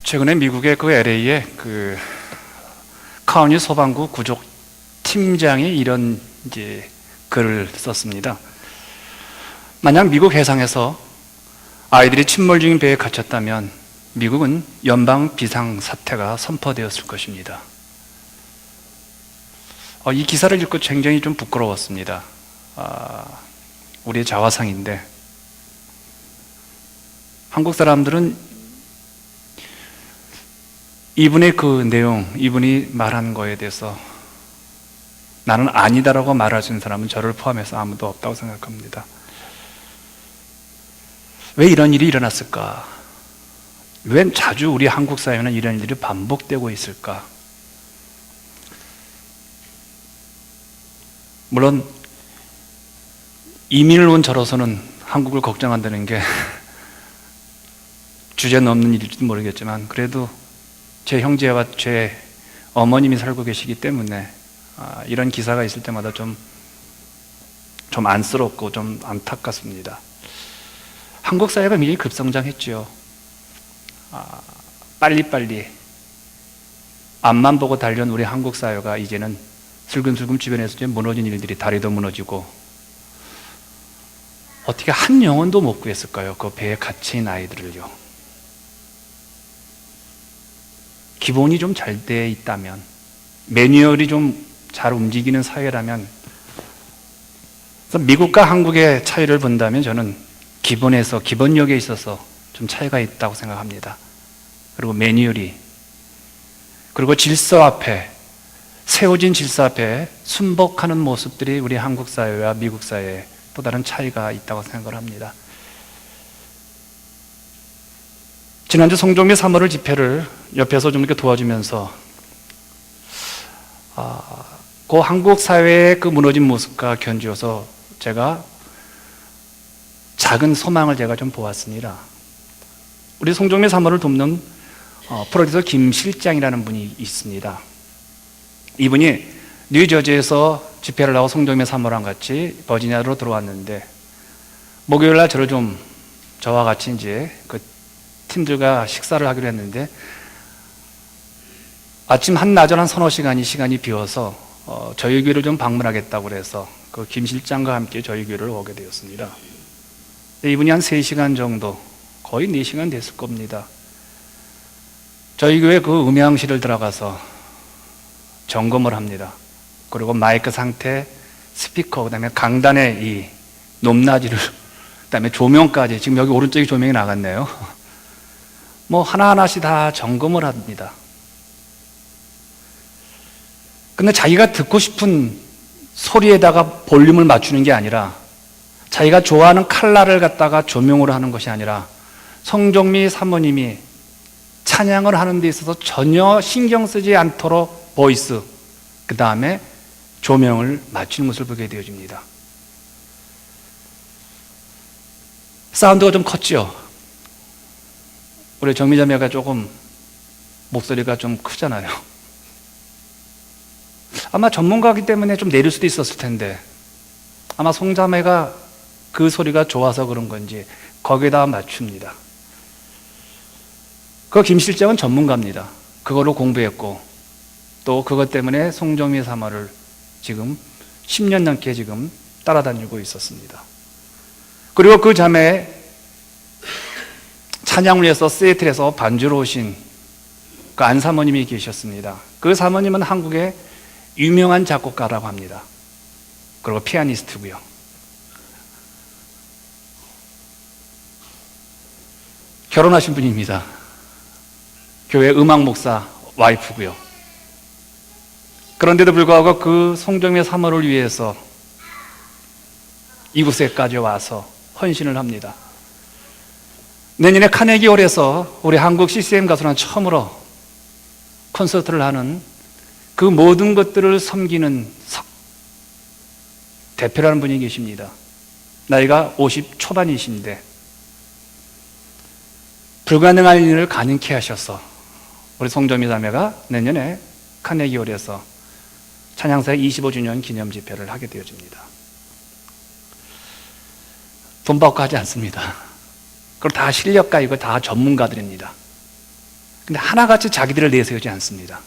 최근에 미국의 그 LA에 그 카우니 소방구 구조 팀장이 이런 이제 글을 썼습니다. 만약 미국 해상에서 아이들이 침몰 중인 배에 갇혔다면 미국은 연방 비상 사태가 선포되었을 것입니다. 이 기사를 읽고 굉장히 좀 부끄러웠습니다. 우리의 자화상인데 한국 사람들은 이분의 그 내용, 이분이 말한 거에 대해서 나는 아니다라고 말할 수 있는 사람은 저를 포함해서 아무도 없다고 생각합니다. 왜 이런 일이 일어났을까? 왜 자주 우리 한국 사회는 이런 일이 반복되고 있을까? 물론 이민을 온 저로서는 한국을 걱정한다는 게 주제 넘는 일일지도 모르겠지만 그래도 제 형제와 제 어머님이 살고 계시기 때문에 이런 기사가 있을 때마다 좀 안쓰럽고 좀 안타깝습니다. 한국 사회가 굉장히 급성장했죠. 빨리빨리 앞만 보고 달려온 우리 한국 사회가 이제는 슬금슬금 주변에서 좀 무너진 일들이 다리도 무너지고 어떻게 한 영혼도 못 구했을까요? 그 배에 갇힌 아이들을요. 기본이 좀 잘 돼 있다면, 매뉴얼이 좀 잘 움직이는 사회라면, 그래서 미국과 한국의 차이를 본다면 저는 기본력에 있어서 좀 차이가 있다고 생각합니다. 그리고 매뉴얼이, 그리고 질서 앞에, 세워진 질서 앞에 순복하는 모습들이 우리 한국 사회와 미국 사회에 또 다른 차이가 있다고 생각을 합니다. 지난주 성종미 3.5를 집회를 옆에서 좀 이렇게 도와주면서 그 한국 사회의 그 무너진 모습과 견주어서 제가 작은 소망을 제가 좀 보았습니다. 우리 성종미 3.5를 돕는 프로듀서 김 실장이라는 분이 있습니다. 이분이 뉴저지에서 집회를 하고 성종미 3.5랑 같이 버지니아로 들어왔는데 목요일 날 저와 같이 이제 그 팀들과 식사를 하기로 했는데 아침 한나절 한 서너 시간이 비어서 저희 교회를 좀 방문하겠다고 그래서 그 김 실장과 함께 저희 교회를 오게 되었습니다. 이분이 한 3시간 정도, 거의 4시간 됐을 겁니다. 저희 교회 그 음향실을 들어가서 점검을 합니다. 그리고 마이크 상태, 스피커, 그 다음에 강단의 이 높낮이를, 그 다음에 조명까지, 지금 여기 오른쪽에 조명이 나갔네요. 뭐 하나하나씩 다 점검을 합니다. 근데 자기가 듣고 싶은 소리에다가 볼륨을 맞추는 게 아니라 자기가 좋아하는 컬러를 갖다가 조명으로 하는 것이 아니라 성종미 사모님이 찬양을 하는 데 있어서 전혀 신경 쓰지 않도록 보이스, 그 다음에 조명을 맞추는 것을 보게 되어집니다. 사운드가 좀 컸죠? 우리 정미자매가 조금 목소리가 좀 크잖아요. 아마 전문가이기 때문에 좀 내릴 수도 있었을 텐데 아마 송자매가 그 소리가 좋아서 그런 건지 거기에다 맞춥니다. 그 김 실장은 전문가입니다. 그걸로 공부했고 또 그것 때문에 성종미 3.5를 지금 10년 넘게 지금 따라다니고 있었습니다. 그리고 그 자매 찬양을 위해서 시애틀에서 반주로 오신 그 안 사모님이 계셨습니다. 그 사모님은 한국의 유명한 작곡가라고 합니다. 그리고 피아니스트고요. 결혼하신 분입니다. 교회 음악 목사 와이프고요. 그런데도 불구하고 그 성종미 3.5를 위해서 이곳에까지 와서 헌신을 합니다. 내년에 카네기홀에서 우리 한국 CCM 가수는 처음으로 콘서트를 하는 그 모든 것들을 섬기는 대표라는 분이 계십니다. 나이가 50 초반이신데 불가능한 일을 가능케 하셔서 우리 성종미 자매가 내년에 카네기홀에서 찬양사의 25주년 기념 집회를 하게 되어집니다. 돈 받고 하지 않습니다. 그리고 다 실력가, 이거 다 전문가들입니다. 근데 하나같이 자기들을 내세우지 않습니다.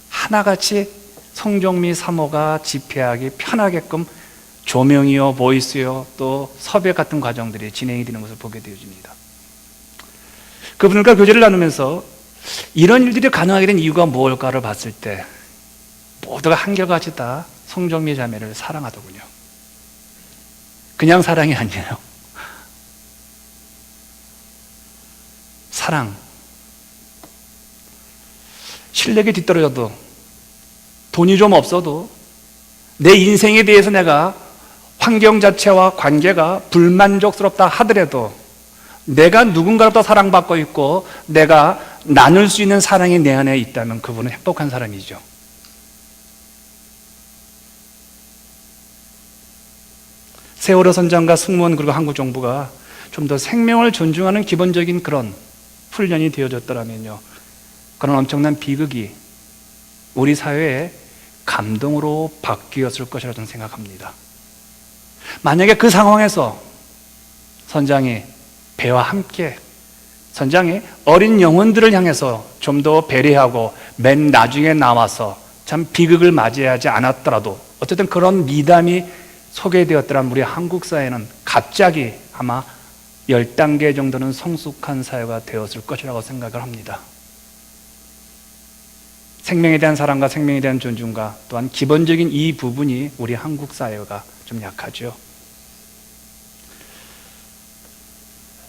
하나같이 성종미 사모가 집회하기 편하게끔 조명이요, 보이스요, 또 섭외 같은 과정들이 진행이 되는 것을 보게 되어집니다. 그분들과 교제를 나누면서 이런 일들이 가능하게 된 이유가 무엇일까를 봤을 때 모두가 한결같이 다 성종미 자매를 사랑하더군요. 그냥 사랑이 아니에요. 사랑. 실력이 뒤떨어져도, 돈이 좀 없어도, 내 인생에 대해서 내가 환경 자체와 관계가 불만족스럽다 하더라도 내가 누군가로부터 사랑받고 있고 내가 나눌 수 있는 사랑이 내 안에 있다면 그분은 행복한 사람이죠. 세월호 선장과 승무원 그리고 한국 정부가 좀 더 생명을 존중하는 기본적인 그런 훈련이 되어졌더라면요, 그런 엄청난 비극이 우리 사회에 감동으로 바뀌었을 것이라 저는 생각합니다. 만약에 그 상황에서 선장이 배와 함께 선장이 어린 영혼들을 향해서 좀 더 배려하고 맨 나중에 나와서 참 비극을 맞이하지 않았더라도 어쨌든 그런 미담이 소개되었더라면 우리 한국 사회는 갑자기 아마 10단계 정도는 성숙한 사회가 되었을 것이라고 생각을 합니다. 생명에 대한 사랑과 생명에 대한 존중과 또한 기본적인 이 부분이 우리 한국 사회가 좀 약하죠.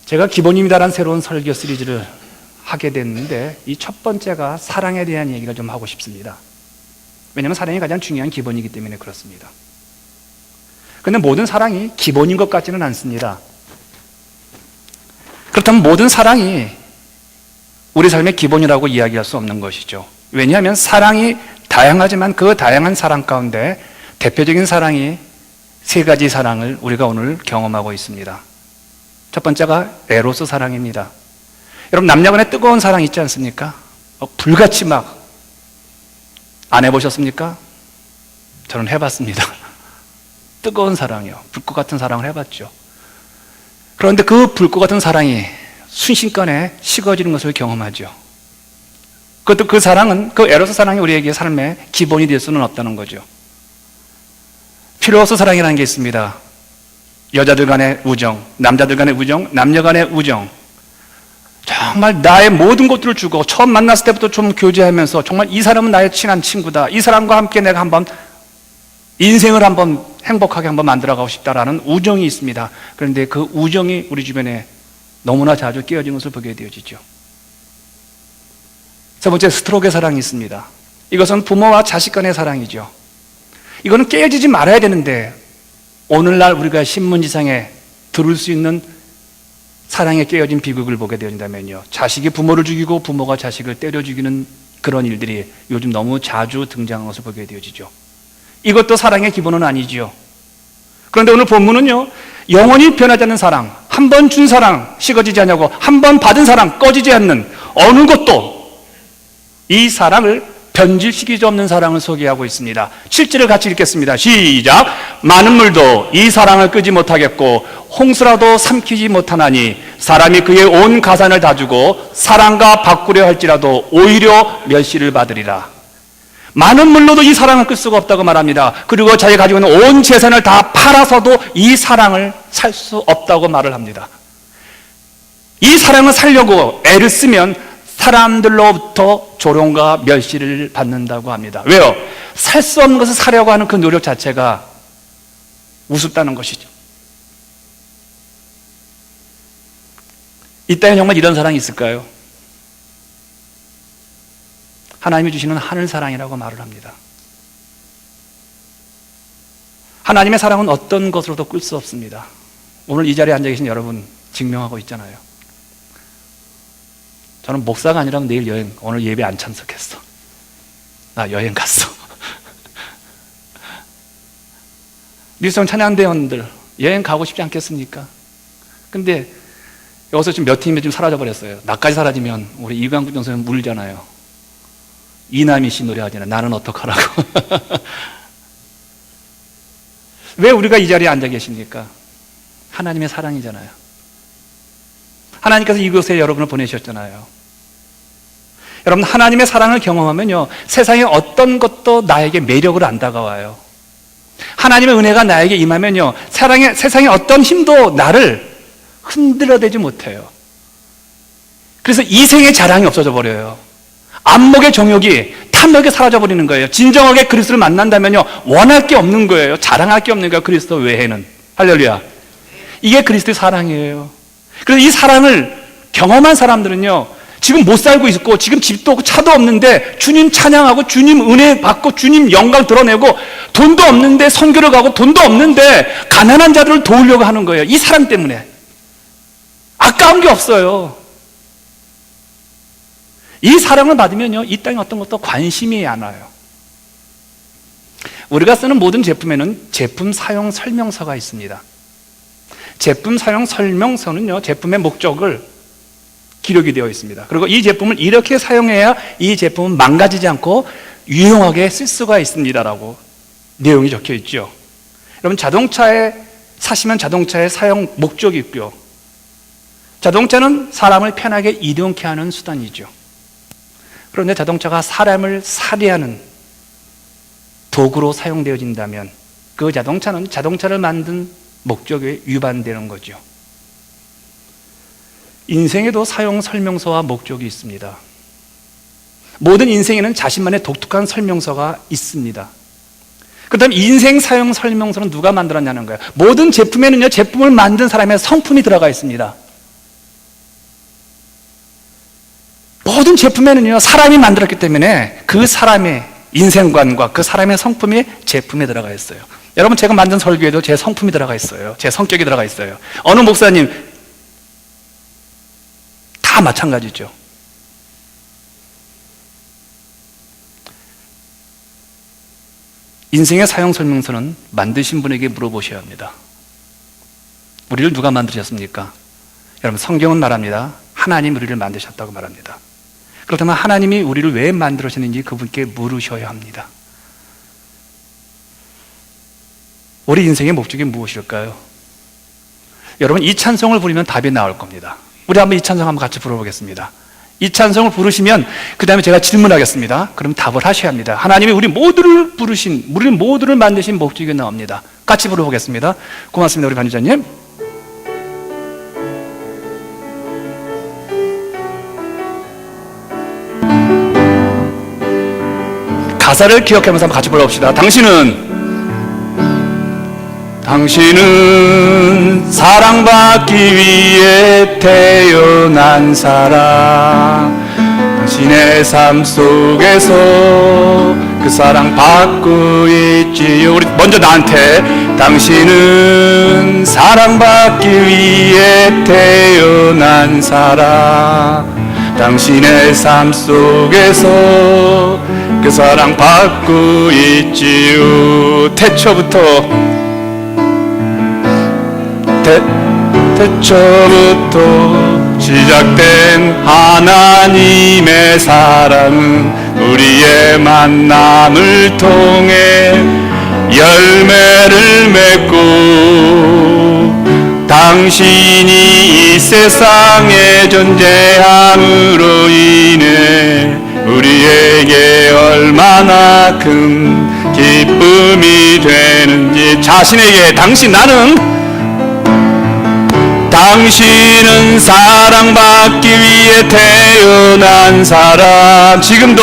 제가 기본입니다라는 새로운 설교 시리즈를 하게 됐는데 이 첫 번째가 사랑에 대한 얘기를 좀 하고 싶습니다. 왜냐하면 사랑이 가장 중요한 기본이기 때문에 그렇습니다. 그런데 모든 사랑이 기본인 것 같지는 않습니다. 그렇다면 모든 사랑이 우리 삶의 기본이라고 이야기할 수 없는 것이죠. 왜냐하면 사랑이 다양하지만 그 다양한 사랑 가운데 대표적인 사랑이 세 가지 사랑을 우리가 오늘 경험하고 있습니다. 첫 번째가 에로스 사랑입니다. 여러분, 남녀간의 뜨거운 사랑 있지 않습니까? 불같이 막 안 해보셨습니까? 저는 해봤습니다. 뜨거운 사랑이요, 불꽃 같은 사랑을 해봤죠. 그런데 그 불꽃 같은 사랑이 순식간에 식어지는 것을 경험하죠. 그것도 그 사랑은, 그 에로스 사랑이 우리에게 삶의 기본이 될 수는 없다는 거죠. 필요스 사랑이라는 게 있습니다. 여자들 간의 우정, 남자들 간의 우정, 남녀 간의 우정. 정말 나의 모든 것들을 주고 처음 만났을 때부터 좀 교제하면서 정말 이 사람은 나의 친한 친구다, 이 사람과 함께 내가 한번 인생을 한번 행복하게 한번 만들어가고 싶다라는 우정이 있습니다. 그런데 그 우정이 우리 주변에 너무나 자주 깨어진 것을 보게 되어지죠. 세 번째, 스트로크의 사랑이 있습니다. 이것은 부모와 자식 간의 사랑이죠. 이거는 깨어지지 말아야 되는데 오늘날 우리가 신문지상에 들을 수 있는 사랑에 깨어진 비극을 보게 되어진다면요, 자식이 부모를 죽이고 부모가 자식을 때려 죽이는 그런 일들이 요즘 너무 자주 등장하는 것을 보게 되어지죠. 이것도 사랑의 기본은 아니지요. 그런데 오늘 본문은요, 영원히 변하지 않는 사랑, 한 번 준 사랑 식어지지 않냐고, 한 번 받은 사랑 꺼지지 않는 어느 것도 이 사랑을 변질시키지 없는 사랑을 소개하고 있습니다. 7절을 같이 읽겠습니다. 시작. 많은 물도 이 사랑을 끄지 못하겠고 홍수라도 삼키지 못하나니 사람이 그의 온 가산을 다 주고 사랑과 바꾸려 할지라도 오히려 멸시를 받으리라. 많은 물로도 이 사랑을 끌 수가 없다고 말합니다. 그리고 자기가 가지고 있는 온 재산을 다 팔아서도 이 사랑을 살 수 없다고 말을 합니다. 이 사랑을 살려고 애를 쓰면 사람들로부터 조롱과 멸시를 받는다고 합니다. 왜요? 살 수 없는 것을 사려고 하는 그 노력 자체가 우습다는 것이죠. 이 땅에 정말 이런 사랑이 있을까요? 하나님이 주시는 하늘 사랑이라고 말을 합니다. 하나님의 사랑은 어떤 것으로도 끌 수 없습니다. 오늘 이 자리에 앉아 계신 여러분 증명하고 있잖아요. 저는 목사가 아니라면 내일 여행, 오늘 예배 안 참석했어. 나 여행 갔어. 리스톤 찬양대원들 여행 가고 싶지 않겠습니까? 근데 여기서 지금 몇 팀이 좀 사라져 버렸어요. 나까지 사라지면 우리 이광국 전선은 물잖아요. 이남희 씨 노래 하잖아요. 나는 어떡하라고. 왜 우리가 이 자리에 앉아 계십니까? 하나님의 사랑이잖아요. 하나님께서 이곳에 여러분을 보내셨잖아요. 여러분, 하나님의 사랑을 경험하면요, 세상의 어떤 것도 나에게 매력을 안 다가와요. 하나님의 은혜가 나에게 임하면요, 세상의 어떤 힘도 나를 흔들어대지 못해요. 그래서 이생의 자랑이 없어져 버려요. 안목의 정욕이 탐욕에 사라져 버리는 거예요. 진정하게 그리스도를 만난다면요, 원할 게 없는 거예요. 자랑할 게 없는 거예요. 그리스도 외에는. 할렐루야. 이게 그리스도의 사랑이에요. 그래서 이 사랑을 경험한 사람들은요, 지금 못 살고 있고 지금 집도 없고 차도 없는데 주님 찬양하고 주님 은혜 받고 주님 영광 드러내고, 돈도 없는데 선교를 가고 돈도 없는데 가난한 자들을 도우려고 하는 거예요. 이 사랑 때문에. 아까운 게 없어요. 이 사랑을 받으면요, 이 땅에 어떤 것도 관심이 안 와요. 우리가 쓰는 모든 제품에는 제품 사용 설명서가 있습니다. 제품 사용 설명서는요, 제품의 목적을 기록이 되어 있습니다. 그리고 이 제품을 이렇게 사용해야 이 제품은 망가지지 않고 유용하게 쓸 수가 있습니다라고 내용이 적혀 있죠. 여러분, 자동차에 사시면 자동차의 사용 목적이 있고요, 자동차는 사람을 편하게 이동케 하는 수단이죠. 그런데 자동차가 사람을 살해하는 도구로 사용되어진다면 그 자동차는 자동차를 만든 목적에 위반되는 거죠. 인생에도 사용 설명서와 목적이 있습니다. 모든 인생에는 자신만의 독특한 설명서가 있습니다. 그렇다면 인생 사용 설명서는 누가 만들었냐는 거예요. 모든 제품에는요, 제품을 만든 사람의 성품이 들어가 있습니다. 모든 제품에는요, 사람이 만들었기 때문에 그 사람의 인생관과 그 사람의 성품이 제품에 들어가 있어요. 여러분, 제가 만든 설교에도 제 성품이 들어가 있어요. 제 성격이 들어가 있어요. 어느 목사님 다 마찬가지죠. 인생의 사용 설명서는 만드신 분에게 물어보셔야 합니다. 우리를 누가 만드셨습니까? 여러분, 성경은 말합니다. 하나님 우리를 만드셨다고 말합니다. 그렇다면 하나님이 우리를 왜 만들으셨는지 그분께 물으셔야 합니다. 우리 인생의 목적이 무엇일까요? 여러분, 이 찬송을 부르면 답이 나올 겁니다. 우리 한번 이 찬송 한번 같이 불러보겠습니다. 이 찬송을 부르시면 그 다음에 제가 질문하겠습니다. 그럼 답을 하셔야 합니다. 하나님이 우리 모두를 부르신, 우리 모두를 만드신 목적이 나옵니다. 같이 불러보겠습니다. 고맙습니다, 우리 반주자님. 가사를 기억하면서 한번 같이 불러봅시다. 당신은 사랑받기 위해 태어난 사람, 당신의 삶 속에서 그 사랑 받고 있지요. 우리 먼저 나한테, 당신은 사랑받기 위해 태어난 사람, 당신의 삶 속에서 그 사랑 받고 있지요. 태초부터 시작된 하나님의 사랑은 우리의 만남을 통해 열매를 맺고, 당신이 이 세상에 존재함으로 인해 우리에게 얼마나 큰 기쁨이 되는지, 자신에게 당신은 사랑받기 위해 태어난 사람, 지금도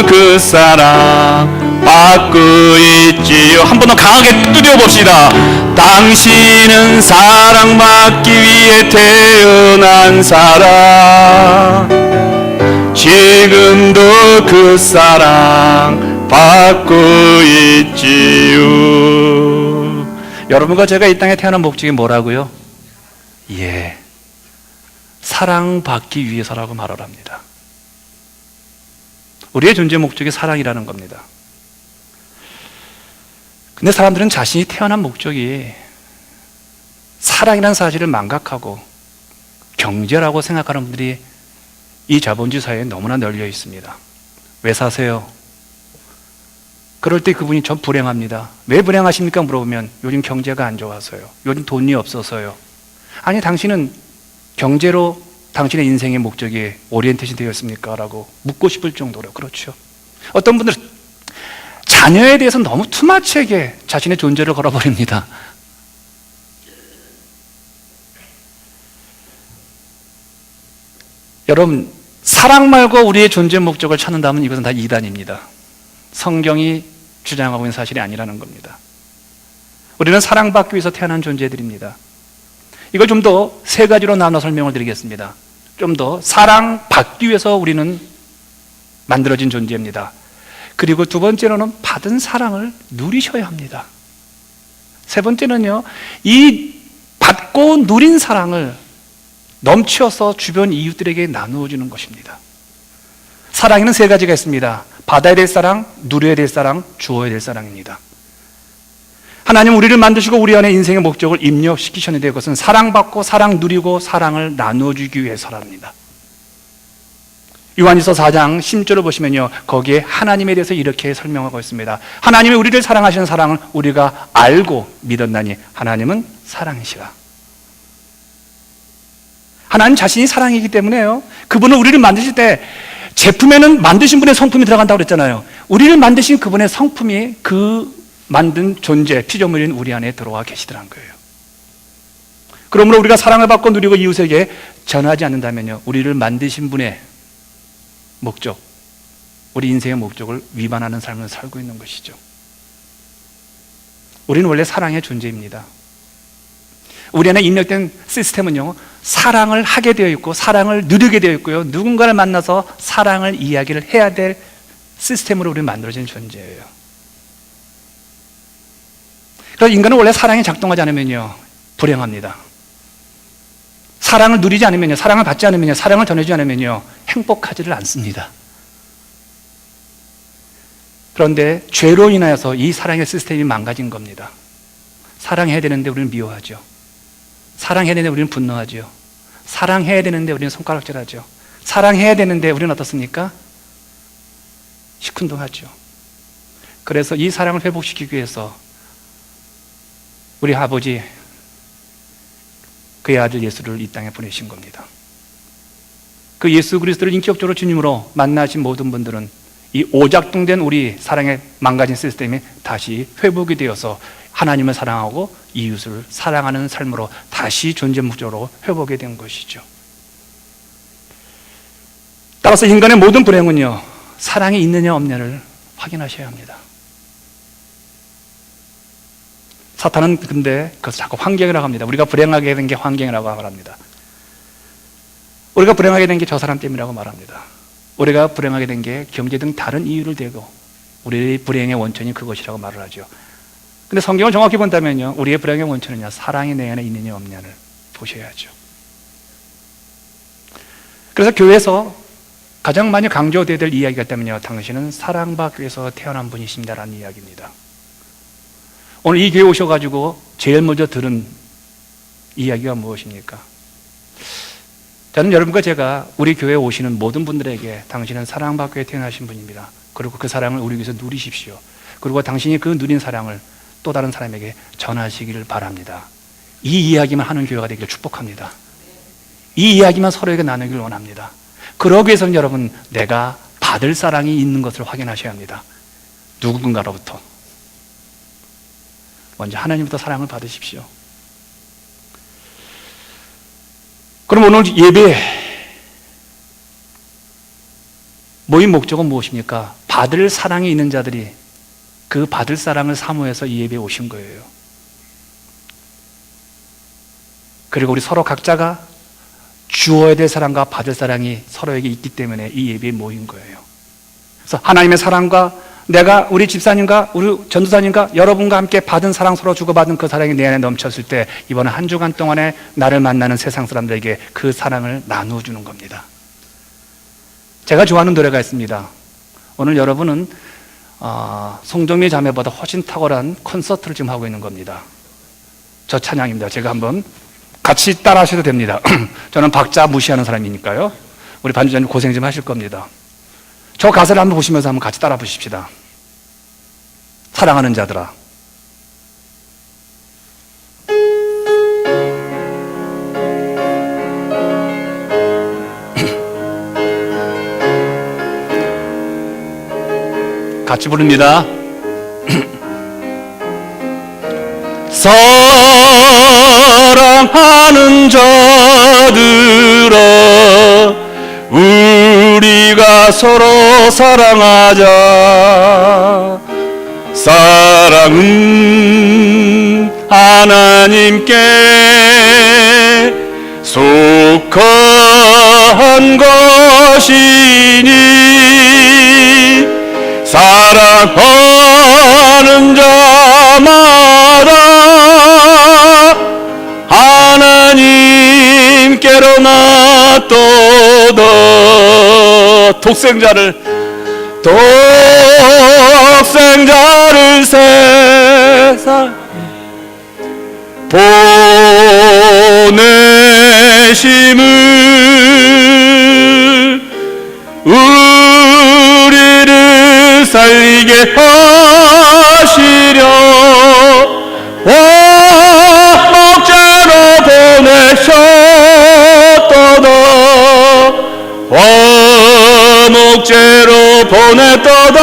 그 사랑 받고 있지요. 한 번 더 강하게 두드려봅시다. 당신은 사랑받기 위해 태어난 사람, 지금도 그 사랑 받고 있지요. 여러분과 제가 이 땅에 태어난 목적이 뭐라고요? 사랑받기 위해서라고 말을 합니다. 우리의 존재 목적이 사랑이라는 겁니다. 근데 사람들은 자신이 태어난 목적이 사랑이라는 사실을 망각하고 경제라고 생각하는 분들이 이 자본주의 사회에 너무나 널려 있습니다. 왜 사세요? 그럴 때 그분이 전 불행합니다. 왜 불행하십니까? 물어보면 요즘 경제가 안 좋아서요. 요즘 돈이 없어서요. 아니, 당신은 경제로 당신의 인생의 목적이 오리엔테이션 되어 있습니까? 라고 묻고 싶을 정도로. 그렇죠. 어떤 분들은 자녀에 대해서 너무 투마치하게 자신의 존재를 걸어버립니다. 여러분, 사랑 말고 우리의 존재 목적을 찾는다면 이것은 다 이단입니다. 성경이 주장하고 있는 사실이 아니라는 겁니다. 우리는 사랑받기 위해서 태어난 존재들입니다. 이걸 좀 더 세 가지로 나눠 설명을 드리겠습니다. 좀 더 사랑받기 위해서 우리는 만들어진 존재입니다. 그리고 두 번째로는 받은 사랑을 누리셔야 합니다. 세 번째는요, 이 받고 누린 사랑을 넘쳐서 주변 이웃들에게 나누어 주는 것입니다. 사랑에는 세 가지가 있습니다. 받아야 될 사랑, 누려야 될 사랑, 주어야 될 사랑입니다. 하나님 우리를 만드시고 우리 안에 인생의 목적을 입력시키셨는데 그것은 사랑받고 사랑 누리고 사랑을 나누어 주기 위해서랍니다. 요한일서 4장 10절을 보시면요, 거기에 하나님에 대해서 이렇게 설명하고 있습니다. 하나님이 우리를 사랑하시는 사랑을 우리가 알고 믿었나니 하나님은 사랑이시라. 하나님 자신이 사랑이기 때문에요, 그분은 우리를 만드실 때 제품에는 만드신 분의 성품이 들어간다고 그랬잖아요. 우리를 만드신 그분의 성품이 그 만든 존재, 피조물인 우리 안에 들어와 계시더란 거예요. 그러므로 우리가 사랑을 받고 누리고 이웃에게 전하지 않는다면요, 우리를 만드신 분의 목적, 우리 인생의 목적을 위반하는 삶을 살고 있는 것이죠. 우리는 원래 사랑의 존재입니다. 우리 안에 입력된 시스템은요, 사랑을 하게 되어 있고 사랑을 누리게 되어 있고요, 누군가를 만나서 사랑을 이야기를 해야 될 시스템으로 우리는 만들어진 존재예요. 그래서 인간은 원래 사랑이 작동하지 않으면요, 불행합니다. 사랑을 누리지 않으면요, 사랑을 받지 않으면요, 사랑을 전해주지 않으면요, 행복하지를 않습니다. 그런데 죄로 인하여서 이 사랑의 시스템이 망가진 겁니다. 사랑해야 되는데 우리는 미워하죠. 사랑해야 되는데 우리는 분노하죠. 사랑해야 되는데 우리는 손가락질하죠. 사랑해야 되는데 우리는 어떻습니까? 시큰둥하죠. 그래서 이 사랑을 회복시키기 위해서 우리 아버지, 그의 아들 예수를 이 땅에 보내신 겁니다. 그 예수 그리스도를 인격적으로 주님으로 만나신 모든 분들은 이 오작동된 우리 사랑의 망가진 시스템이 다시 회복이 되어서 하나님을 사랑하고 이웃을 사랑하는 삶으로 다시 존재 목적으로 회복이 된 것이죠. 따라서 인간의 모든 불행은요, 사랑이 있느냐 없느냐를 확인하셔야 합니다. 사탄은 근데 그것을 자꾸 환경이라고 합니다. 우리가 불행하게 된 게 환경이라고 말합니다. 우리가 불행하게 된 게 저 사람 때문이라고 말합니다. 우리가 불행하게 된 게 경제 등 다른 이유를 대고 우리의 불행의 원천이 그것이라고 말을 하죠. 근데 성경을 정확히 본다면요, 우리의 불행의 원천은요, 사랑이 내 안에 있느냐 없느냐를 보셔야죠. 그래서 교회에서 가장 많이 강조되어야 될 이야기가 있다면요, 당신은 사랑받기 위해서 태어난 분이십니다라는 이야기입니다. 오늘 이 교회 오셔가지고 제일 먼저 들은 이야기가 무엇입니까? 저는 여러분과 제가 우리 교회에 오시는 모든 분들에게 당신은 사랑받기 위해 태어나신 분입니다. 그리고 그 사랑을 우리 위해서 누리십시오. 그리고 당신이 그 누린 사랑을 또 다른 사람에게 전하시기를 바랍니다. 이 이야기만 하는 교회가 되기를 축복합니다. 이 이야기만 서로에게 나누길 원합니다. 그러기 위해서는 여러분, 내가 받을 사랑이 있는 것을 확인하셔야 합니다. 누군가로부터. 먼저 하나님부터 사랑을 받으십시오. 그럼 오늘 예배 모임 목적은 무엇입니까? 받을 사랑이 있는 자들이 그 받을 사랑을 사모해서 이 예배에 오신 거예요. 그리고 우리 서로 각자가 주어야 될 사랑과 받을 사랑이 서로에게 있기 때문에 이 예배에 모인 거예요. 그래서 하나님의 사랑과 내가 우리 집사님과 우리 전도사님과 여러분과 함께 받은 사랑, 서로 주고받은 그 사랑이 내 안에 넘쳤을 때 이번 한 주간 동안에 나를 만나는 세상 사람들에게 그 사랑을 나누어주는 겁니다. 제가 좋아하는 노래가 있습니다. 오늘 여러분은 송정미 자매보다 훨씬 탁월한 콘서트를 지금 하고 있는 겁니다. 저 찬양입니다. 제가 한번 같이 따라 하셔도 됩니다. 저는 박자 무시하는 사람이니까요. 우리 반주자님 고생 좀 하실 겁니다. 저 가사를 한번 보시면서 한번 같이 따라 보십시다. 사랑하는 자들아. 같이 부릅니다. 사랑하는 자들아, 우리가 서로 사랑하자. 사랑은 하나님께 속한 것이니 사랑하는 자마다 하나님께로 낫도다. 독생자를 세상 보내심을 우리를 살리게 하시려 화목제로 보내셨도다. 화목제로 보냈도다.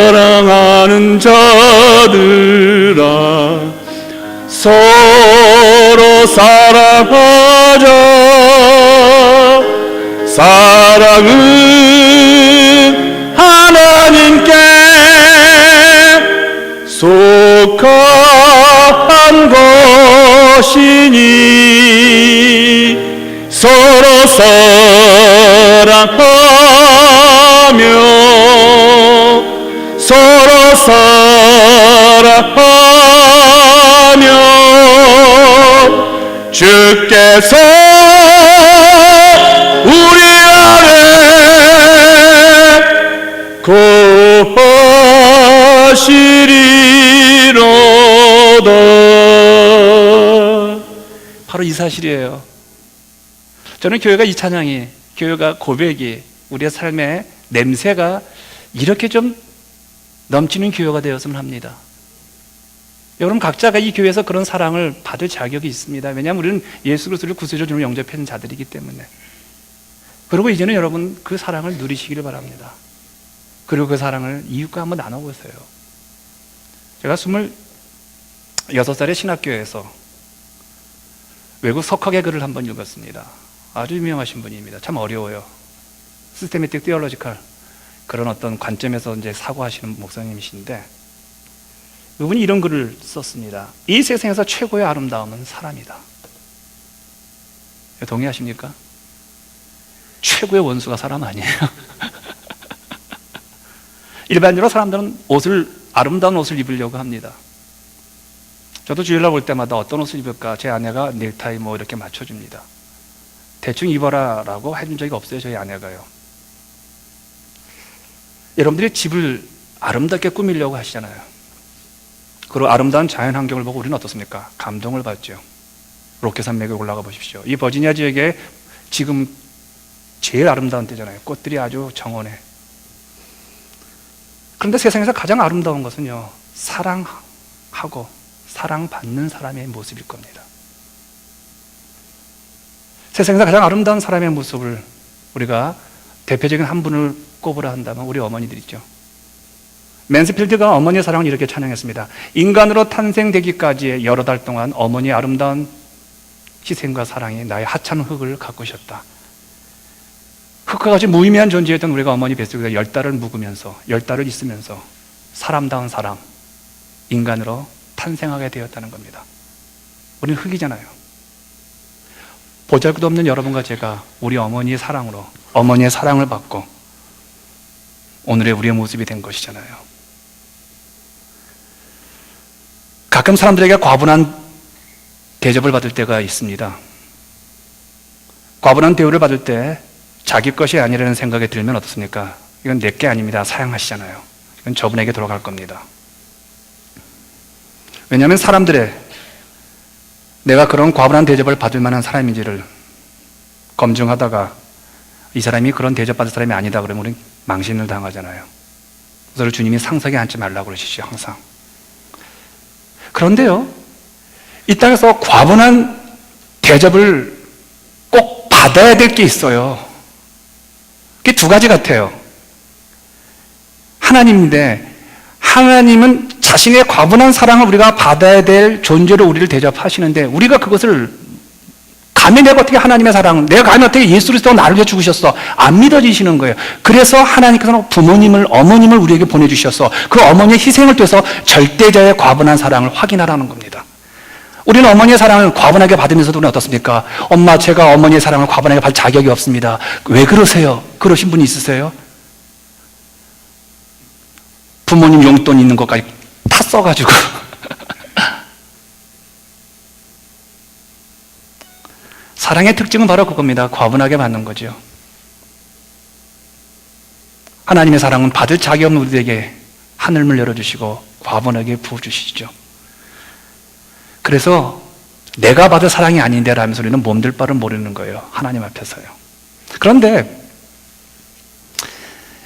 사랑하는 자들아, 서로 사랑하자. 사랑은 하나님께 속한 것이니 서로 사랑하며 서로 사랑하며 주께서 우리 안에 거하시리로다. 바로 이 사실이에요. 저는 교회가 이 찬양이, 교회가 고백이, 우리의 삶의 냄새가 이렇게 좀 넘치는 교회가 되었으면 합니다. 여러분 각자가 이 교회에서 그런 사랑을 받을 자격이 있습니다. 왜냐하면 우리는 예수 그리스도를 구세주로 영접한 자들이기 때문에. 그리고 이제는 여러분 그 사랑을 누리시기를 바랍니다. 그리고 그 사랑을 이웃과 한번 나눠보세요. 제가 26살의 신학교에서 외국 석학의 글을 한번 읽었습니다. 아주 유명하신 분입니다. 참 어려워요. 시스테미틱 티올로지컬 그런 어떤 관점에서 이제 사고하시는 목사님이신데, 그분이 이런 글을 썼습니다. 이 세상에서 최고의 아름다움은 사람이다. 동의하십니까? 최고의 원수가 사람 아니에요? 일반적으로 사람들은 아름다운 옷을 입으려고 합니다. 저도 주일날 볼 때마다 어떤 옷을 입을까 제 아내가 넥타이 뭐 이렇게 맞춰줍니다. 대충 입어라 라고 해준 적이 없어요. 저희 아내가요. 여러분들이 집을 아름답게 꾸미려고 하시잖아요. 그리고 아름다운 자연 환경을 보고 우리는 어떻습니까? 감동을 받죠. 로켓산맥에 올라가 보십시오. 이 버지니아 지역에 지금 제일 아름다운 때잖아요. 꽃들이 아주 정원해. 그런데 세상에서 가장 아름다운 것은요, 사랑하고 사랑받는 사람의 모습일 겁니다. 세상에서 가장 아름다운 사람의 모습을 우리가 대표적인 한 분을 꼽으라 한다면 우리 어머니들이죠. 맨스필드가 어머니의 사랑을 이렇게 찬양했습니다. 인간으로 탄생되기까지의 여러 달 동안 어머니의 아름다운 희생과 사랑이 나의 하찮은 흙을 가꾸셨다. 흙과 같이 무의미한 존재였던 우리가 어머니 뱃속에서 10달을 묵으면서 10달을 있으면서 사람다운 사람, 인간으로 탄생하게 되었다는 겁니다. 우리는 흙이잖아요. 보잘것도 없는 여러분과 제가 우리 어머니의 사랑으로, 어머니의 사랑을 받고 오늘의 우리의 모습이 된 것이잖아요. 가끔 사람들에게 과분한 대접을 받을 때가 있습니다. 과분한 대우를 받을 때 자기 것이 아니라는 생각이 들면 어떻습니까? 이건 내 게 아닙니다. 사양하시잖아요. 이건 저분에게 돌아갈 겁니다. 왜냐하면 사람들의 내가 그런 과분한 대접을 받을 만한 사람인지를 검증하다가 이 사람이 그런 대접받을 사람이 아니다 그러면 우리는 망신을 당하잖아요. 그래서 주님이 상석에 앉지 말라고 그러시죠. 항상. 그런데요, 이 땅에서 과분한 대접을 꼭 받아야 될 게 있어요. 그게 두 가지 같아요. 하나님인데 하나님은 자신의 과분한 사랑을 우리가 받아야 될 존재로 우리를 대접하시는데 우리가 그것을 감히 내가 어떻게 하나님의 사랑, 내가 감히 어떻게 예수 그리스도가 나를 위해 죽으셨어, 안 믿어지시는 거예요. 그래서 하나님께서는 부모님을, 어머님을 우리에게 보내주셔서 그 어머니의 희생을 통해서 절대자의 과분한 사랑을 확인하라는 겁니다. 우리는 어머니의 사랑을 과분하게 받으면서도 우리는 어떻습니까? 엄마, 제가 어머니의 사랑을 과분하게 받을 자격이 없습니다. 왜 그러세요? 그러신 분이 있으세요? 부모님 용돈 있는 것까지 다 써가지고 사랑의 특징은 바로 그겁니다. 과분하게 받는 거죠. 하나님의 사랑은 받을 자격 없는 우리에게 하늘문을 열어주시고 과분하게 부어주시죠. 그래서 내가 받을 사랑이 아닌데 라면서 우리는 몸둘 바를 모르는 거예요. 하나님 앞에서요. 그런데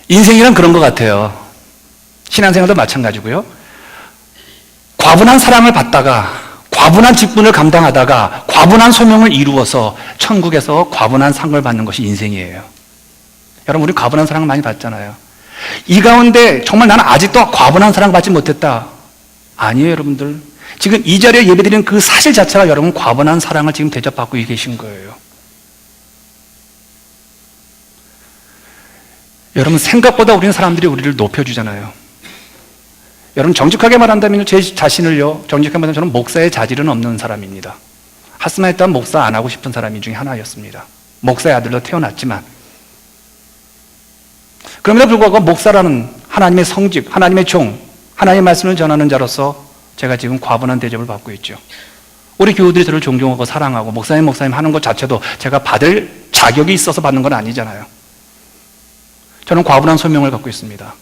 인생이란 그런 것 같아요. 신앙생활도 마찬가지고요. 과분한 사랑을 받다가 과분한 직분을 감당하다가 과분한 소명을 이루어서 천국에서 과분한 상을 받는 것이 인생이에요. 여러분, 우리 과분한 사랑을 많이 받잖아요. 이 가운데 정말 나는 아직도 과분한 사랑 받지 못했다. 아니에요, 여러분들. 지금 이 자리에 예배드리는 그 사실 자체가 여러분 과분한 사랑을 지금 대접받고 계신 거예요. 여러분, 생각보다 우리는 사람들이 우리를 높여주잖아요. 여러분, 정직하게 말한다면 제 자신을요, 정직하게 말하면 저는 목사의 자질은 없는 사람입니다. 하스마 했다면 목사 안 하고 싶은 사람이 중에 하나였습니다. 목사의 아들로 태어났지만 그럼에도 불구하고 목사라는 하나님의 성직, 하나님의 종, 하나님의 말씀을 전하는 자로서 제가 지금 과분한 대접을 받고 있죠. 우리 교우들이 저를 존경하고 사랑하고 목사님 하는 것 자체도 제가 받을 자격이 있어서 받는 건 아니잖아요. 저는 과분한 소명을 갖고 있습니다.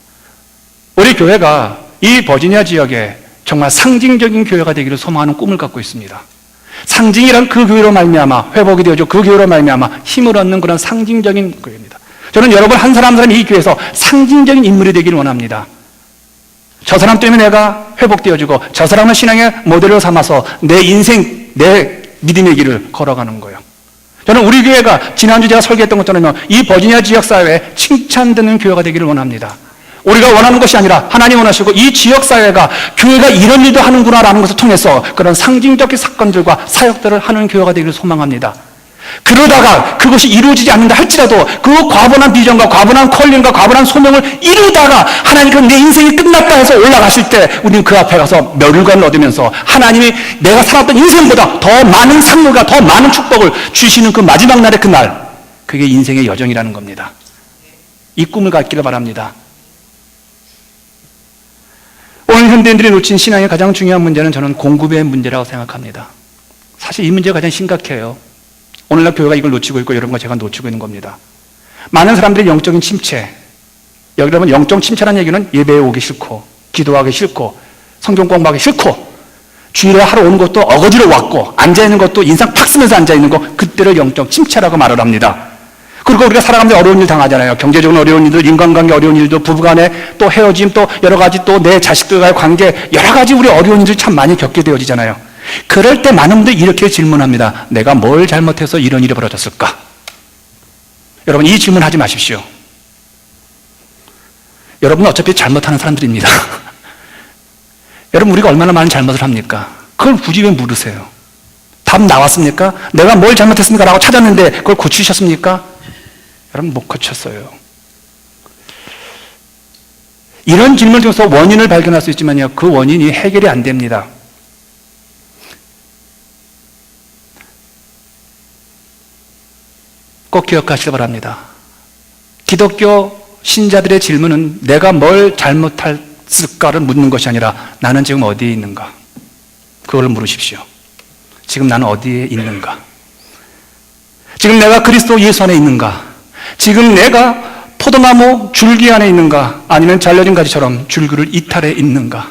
우리 교회가 이 버지니아 지역에 정말 상징적인 교회가 되기를 소망하는 꿈을 갖고 있습니다. 상징이란 그 교회로 말미암아 회복이 되어져 그 교회로 말미암아 힘을 얻는 그런 상징적인 교회입니다. 저는 여러분 한 사람 한 사람이 이 교회에서 상징적인 인물이 되기를 원합니다. 저 사람 때문에 내가 회복되어지고 저 사람을 신앙의 모델로 삼아서 내 인생, 내 믿음의 길을 걸어가는 거예요. 저는 우리 교회가 지난주 제가 설계했던 것처럼 이 버지니아 지역사회에 칭찬되는 교회가 되기를 원합니다. 우리가 원하는 것이 아니라 하나님 원하시고 이 지역사회가 교회가 이런 일도 하는구나라는 것을 통해서 그런 상징적인 사건들과 사역들을 하는 교회가 되기를 소망합니다. 그러다가 그것이 이루어지지 않는다 할지라도 그 과분한 비전과 과분한 컬링과 과분한 소명을 이루다가 하나님께서 내 인생이 끝났다 해서 올라가실 때 우리는 그 앞에 가서 멸관을 얻으면서 하나님이 내가 살았던 인생보다 더 많은 상급과 더 많은 축복을 주시는 그 마지막 날의 그날, 그게 인생의 여정이라는 겁니다. 이 꿈을 갖기를 바랍니다. 오늘 현대인들이 놓친 신앙의 가장 중요한 문제는 저는 공급의 문제라고 생각합니다. 사실 이 문제가 가장 심각해요. 오늘날 교회가 이걸 놓치고 있고 여러분과 제가 놓치고 있는 겁니다. 많은 사람들이 영적인 침체, 여러분 영적 침체라는 얘기는 예배에 오기 싫고 기도하기 싫고 성경 공부하기 싫고 주일에 하러 오는 것도 어거지로 왔고 앉아있는 것도 인상 팍 쓰면서 앉아있는 거, 그때를 영적 침체라고 말을 합니다. 그리고 우리가 살아가면서 어려운 일 당하잖아요. 경제적으로 어려운 일들, 인간관계 어려운 일도, 부부간에 또 헤어짐, 또 여러 가지 또 내 자식들과의 관계, 여러 가지 우리 어려운 일들 참 많이 겪게 되어지잖아요. 그럴 때 많은 분들이 이렇게 질문합니다. 내가 뭘 잘못해서 이런 일이 벌어졌을까? 여러분, 이 질문 하지 마십시오. 여러분은 어차피 잘못하는 사람들입니다. 여러분, 우리가 얼마나 많은 잘못을 합니까? 그걸 굳이 왜 물으세요? 답 나왔습니까? 내가 뭘 잘못했습니까? 라고 찾았는데 그걸 고치셨습니까? 여러분, 못 고쳤어요. 이런 질문을 통해서 원인을 발견할 수 있지만요, 그 원인이 해결이 안 됩니다. 꼭 기억하시기 바랍니다. 기독교 신자들의 질문은 내가 뭘 잘못했을까를 묻는 것이 아니라 나는 지금 어디에 있는가? 그걸 물으십시오. 지금 나는 어디에 있는가? 지금 내가 그리스도 예수 안에 있는가? 지금 내가 포도나무 줄기 안에 있는가? 아니면 잘려진 가지처럼 줄기를 이탈해 있는가?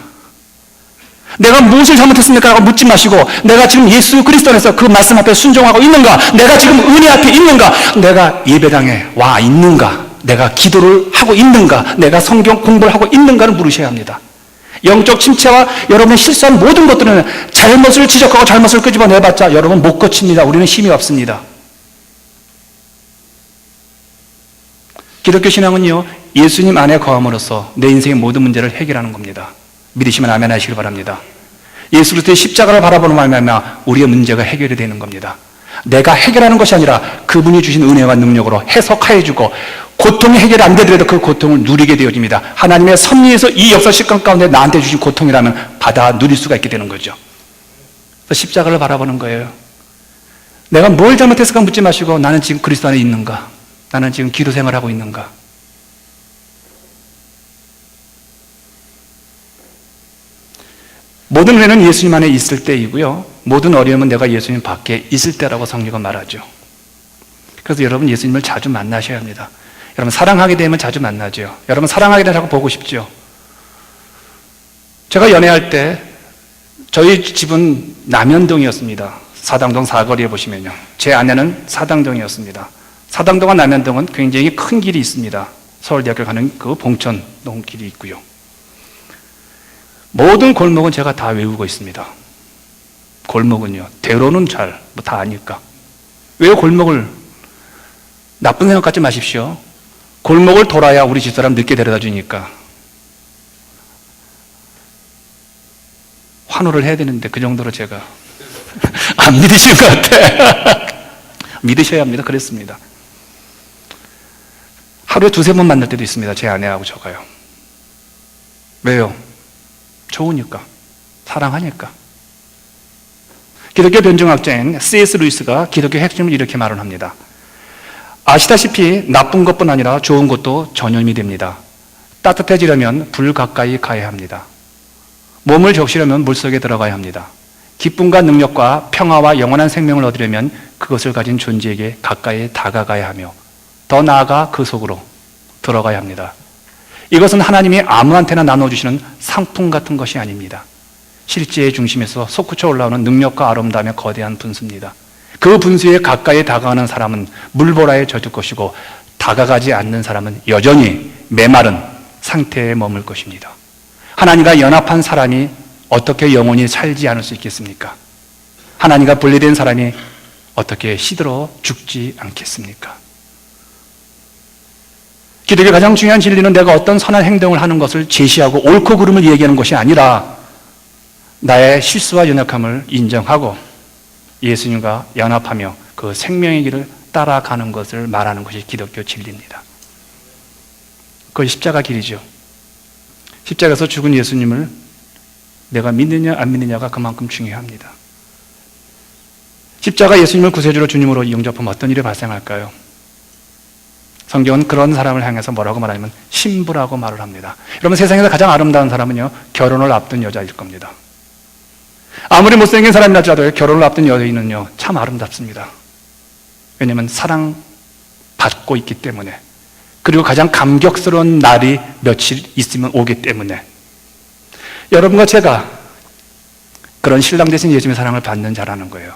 내가 무엇을 잘못했습니까? 라고 묻지 마시고 내가 지금 예수 그리스도 안에서 그 말씀 앞에 순종하고 있는가? 내가 지금 은혜 앞에 있는가? 내가 예배당에 와 있는가? 내가 기도를 하고 있는가? 내가 성경 공부를 하고 있는가를 물으셔야 합니다. 영적 침체와 여러분의 실수한 모든 것들은 잘못을 지적하고 잘못을 끄집어내봤자 여러분 못 고칩니다. 우리는 힘이 없습니다. 기독교 신앙은요, 예수님 안에 거함으로써 내 인생의 모든 문제를 해결하는 겁니다. 믿으시면 아멘 하시길 바랍니다. 예수 그리스도의 십자가를 바라보는 말미암아 우리의 문제가 해결이 되는 겁니다. 내가 해결하는 것이 아니라 그분이 주신 은혜와 능력으로 해석하여 주고 고통이 해결이 안 되더라도 그 고통을 누리게 되어집니다. 하나님의 섭리에서 이 역사 시간 가운데 나한테 주신 고통이라면 받아 누릴 수가 있게 되는 거죠. 그래서 십자가를 바라보는 거예요. 내가 뭘 잘못했을까 묻지 마시고 나는 지금 그리스도 안에 있는가? 나는 지금 기도 생활하고 있는가? 모든 은혜는 예수님 안에 있을 때이고요. 모든 어려움은 내가 예수님 밖에 있을 때라고 성경은 말하죠. 그래서 여러분 예수님을 자주 만나셔야 합니다. 여러분 사랑하게 되면 자주 만나죠. 여러분 사랑하게 되면 자꾸 보고 싶죠. 제가 연애할 때 저희 집은 남현동이었습니다. 사당동 사거리에 보시면요. 제 아내는 사당동이었습니다. 사당동과 남현동은 굉장히 큰 길이 있습니다. 서울대학교 가는 그 봉천동 길이 있고요. 모든 골목은 제가 다 외우고 있습니다. 골목은요. 대로는 잘 다 아니까. 왜 골목을 나쁜 생각 갖지 마십시오. 골목을 돌아야 우리 집사람 늦게 데려다 주니까. 환호를 해야 되는데 그 정도로 제가 안 믿으시는 것 같아. 믿으셔야 합니다. 그랬습니다. 하루에 두세 번 만날 때도 있습니다. 제 아내하고 저가요. 왜요? 좋으니까. 사랑하니까. 기독교 변증학자인 C.S. 루이스가 기독교 핵심을 이렇게 말을 합니다. 아시다시피 나쁜 것뿐 아니라 좋은 것도 전염이 됩니다. 따뜻해지려면 불 가까이 가야 합니다. 몸을 적시려면 물속에 들어가야 합니다. 기쁨과 능력과 평화와 영원한 생명을 얻으려면 그것을 가진 존재에게 가까이 다가가야 하며 더 나아가 그 속으로 들어가야 합니다. 이것은 하나님이 아무한테나 나눠주시는 상품 같은 것이 아닙니다. 실제의 중심에서 솟구쳐 올라오는 능력과 아름다움의 거대한 분수입니다. 그 분수에 가까이 다가가는 사람은 물보라에 젖을 것이고 다가가지 않는 사람은 여전히 메마른 상태에 머물 것입니다. 하나님과 연합한 사람이 어떻게 영원히 살지 않을 수 있겠습니까? 하나님과 분리된 사람이 어떻게 시들어 죽지 않겠습니까? 기독교의 가장 중요한 진리는 내가 어떤 선한 행동을 하는 것을 제시하고 옳고 그름을 얘기하는 것이 아니라 나의 실수와 연약함을 인정하고 예수님과 연합하며 그 생명의 길을 따라가는 것을 말하는 것이 기독교 진리입니다. 그것이 십자가 길이죠. 십자가에서 죽은 예수님을 내가 믿느냐 안 믿느냐가 그만큼 중요합니다. 십자가 예수님을 구세주로 주님으로 영접하면 어떤 일이 발생할까요? 성경은 그런 사람을 향해서 뭐라고 말하냐면 신부라고 말을 합니다. 여러분 세상에서 가장 아름다운 사람은요 결혼을 앞둔 여자일 겁니다. 아무리 못생긴 사람이라 할지라도 결혼을 앞둔 여인은요 참 아름답습니다. 왜냐하면 사랑받고 있기 때문에, 그리고 가장 감격스러운 날이 며칠 있으면 오기 때문에 여러분과 제가 그런 신랑 대신 예수님의 사랑을 받는 자라는 거예요.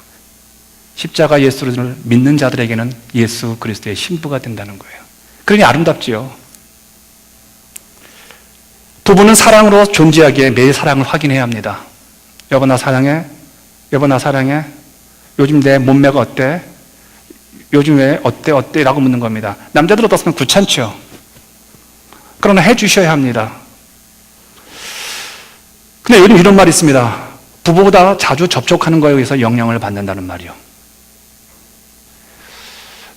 십자가 예수를 믿는 자들에게는 예수 그리스도의 신부가 된다는 거예요. 그러니 아름답지요. 부부는 사랑으로 존재하기에 매일 사랑을 확인해야 합니다. 여보 나 사랑해? 여보 나 사랑해? 요즘 내 몸매가 어때? 요즘 왜 어때? 라고 묻는 겁니다. 남자들 어떻으면 귀찮죠. 그러나 해주셔야 합니다. 근데 요즘 이런 말이 있습니다. 부부보다 자주 접촉하는 거에 의해서 영향을 받는다는 말이요.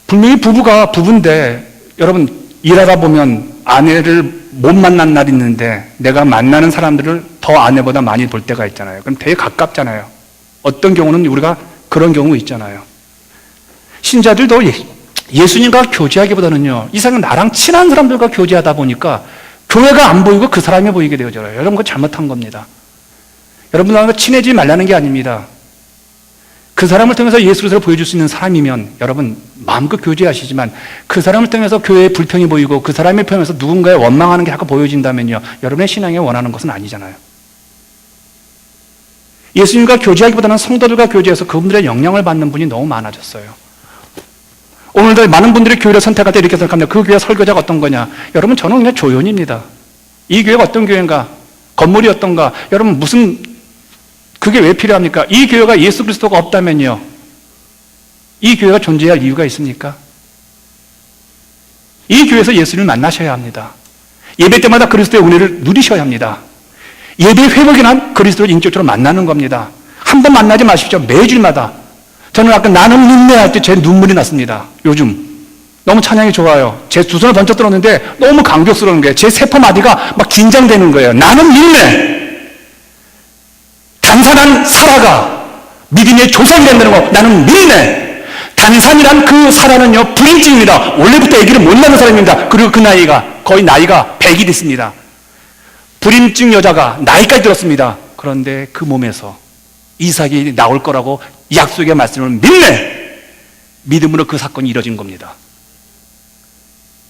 분명히 부부가 부부인데 여러분 일하다 보면 아내를 못 만난 날이 있는데 내가 만나는 사람들을 더 아내보다 많이 볼 때가 있잖아요. 그럼 되게 가깝잖아요. 어떤 경우는 우리가 그런 경우 있잖아요. 신자들도 예수님과 교제하기보다는요 이상은 나랑 친한 사람들과 교제하다 보니까 교회가 안 보이고 그 사람이 보이게 되어져요. 여러분 그거 잘못한 겁니다. 여러분과 친해지지 말라는 게 아닙니다. 그 사람을 통해서 예수 그리스도를 보여줄 수 있는 사람이면 여러분 마음껏 교제하시지만 그 사람을 통해서 교회에 불평이 보이고 그 사람을 통해서 누군가의 원망하는 게 자꾸 보여진다면요 여러분의 신앙에 원하는 것은 아니잖아요. 예수님과 교제하기보다는 성도들과 교제해서 그분들의 영향을 받는 분이 너무 많아졌어요. 오늘도 많은 분들이 교회를 선택할 때 이렇게 생각합니다. 그 교회 설교자가 어떤 거냐? 여러분 저는 그냥 조연입니다. 이 교회가 어떤 교회인가? 건물이 어떤가? 여러분 무슨 그게 왜 필요합니까? 이 교회가 예수 그리스도가 없다면요 이 교회가 존재할 이유가 있습니까? 이 교회에서 예수님을 만나셔야 합니다. 예배 때마다 그리스도의 은혜를 누리셔야 합니다. 예배 회복이 난 그리스도를 인격적으로 만나는 겁니다. 한 번 만나지 마십시오. 매주마다. 저는 아까 나는 인내할 때 제 눈물이 났습니다. 요즘 너무 찬양이 좋아요. 제 두 손을 번쩍 들었는데 너무 감격스러운 거예요. 제 세포 마디가 막 긴장되는 거예요. 나는 인내. 단산한 사라가 믿음의 조상이 된다는 거. 나는 인내. 단산이란 그 사라는요, 불임증입니다. 원래부터 아기를 못 낳는 사람입니다. 그리고 그 나이가 거의 나이가 100이 됐습니다. 불임증 여자가 나이까지 들었습니다. 그런데 그 몸에서 이삭이 나올 거라고 약속의 말씀을 믿음으로 그 사건이 이뤄진 겁니다.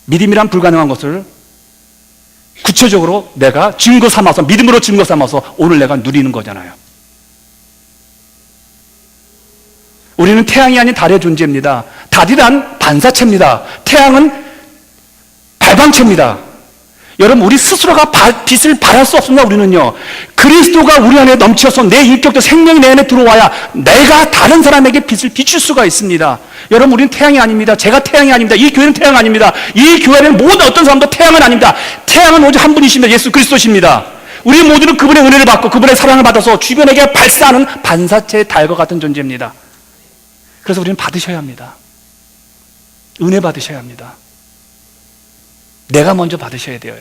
믿음이란 불가능한 것을 구체적으로 내가 증거 삼아서, 믿음으로 증거 삼아서 오늘 내가 누리는 거잖아요. 우리는 태양이 아닌 달의 존재입니다. 달이란 반사체입니다. 태양은 발광체입니다. 여러분, 우리 스스로가 빛을 발할 수 없습니다. 우리는요, 그리스도가 우리 안에 넘쳐서 내 인격도 생명이 내 안에 들어와야 내가 다른 사람에게 빛을 비출 수가 있습니다. 여러분, 우리는 태양이 아닙니다. 제가 태양이 아닙니다. 이 교회는 태양 아닙니다. 이 교회는 모든 어떤 사람도 태양은 아닙니다. 태양은 오직 한 분이십니다. 예수 그리스도십니다. 우리 모두는 그분의 은혜를 받고 그분의 사랑을 받아서 주변에게 발사하는 반사체의 달과 같은 존재입니다. 그래서 우리는 받으셔야 합니다. 은혜 받으셔야 합니다. 내가 먼저 받으셔야 돼요.